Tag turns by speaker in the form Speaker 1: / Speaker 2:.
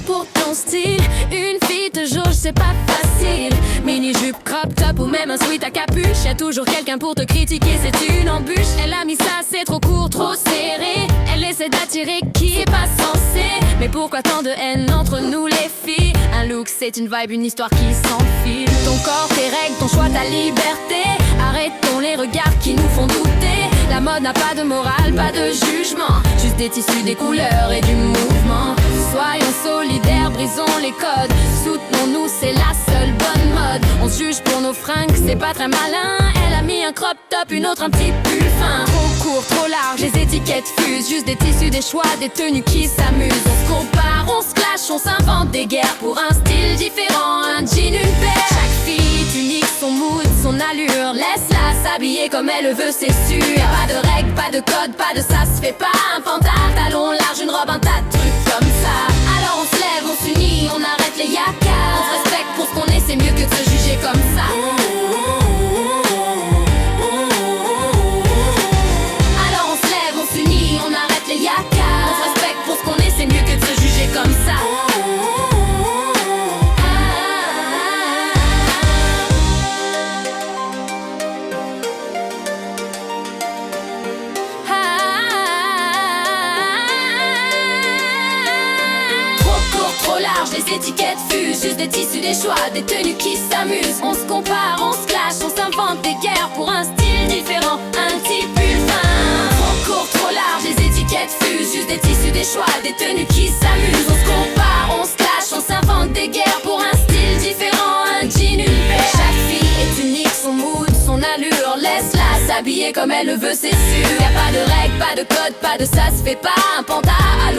Speaker 1: pour ton style. Une fille te jauge, c'est pas facile. Mini-jupe, crop top ou même un sweat à capuche. Y'a toujours quelqu'un pour te critiquer, c'est une embûche. Elle a mis ça, c'est trop court, trop serré. Elle essaie d'attirer qui est pas censé. Mais pourquoi tant de haine entre nous les filles? Un look, c'est une vibe, une histoire qui s'enfile. Ton corps, tes règles, ton choix, ta liberté. Arrêtons les regards qui nous font douter. La mode n'a pas de morale, pas de jugement. Juste des tissus, des couleurs et du mouvement. Soyons solidaires, brisons les codes. Soutenons-nous, c'est la seule bonne mode. On se juge pour nos fringues, c'est pas très malin. Elle a mis un crop top, une autre un petit pull fin. Trop court, trop large, les étiquettes fusent. Juste des tissus, des choix, des tenues qui s'amusent. On se compare, on se clash, on s'invente des guerres pour un style différent, un jean, une paire. Chaque fille est unique, son mood, son allure. Laisse-la s'habiller comme elle le veut, c'est sûr. Y'a pas de règles, pas de code, pas de ça se fait pas. Un pantalon large, une robe, un tas de trucs comme ça. Alors on se lève, on s'unit, on arrête les yakas. On se respecte pour ce qu'on est, c'est mieux que de se juger comme ça. Alors on se lève, on s'unit, on arrête les yakas. On se respecte pour ce qu'on est, c'est mieux que de se juger comme ça. Les étiquettes fusent, juste des tissus, des choix, des tenues qui s'amusent. On se compare, on se clash, on s'invente des guerres pour un style différent, un petit pull fin. Trop court, trop large, les étiquettes fusent, juste des tissus, des choix, des tenues qui s'amusent. On se compare, on se clash, on s'invente des guerres pour un style différent, un jean, une paire. Chaque fille est unique, son mood, son allure. Laisse-la s'habiller comme elle le veut, c'est sûr. Y'a pas de règles, pas de code, pas de ça se fait pas. Un pantalon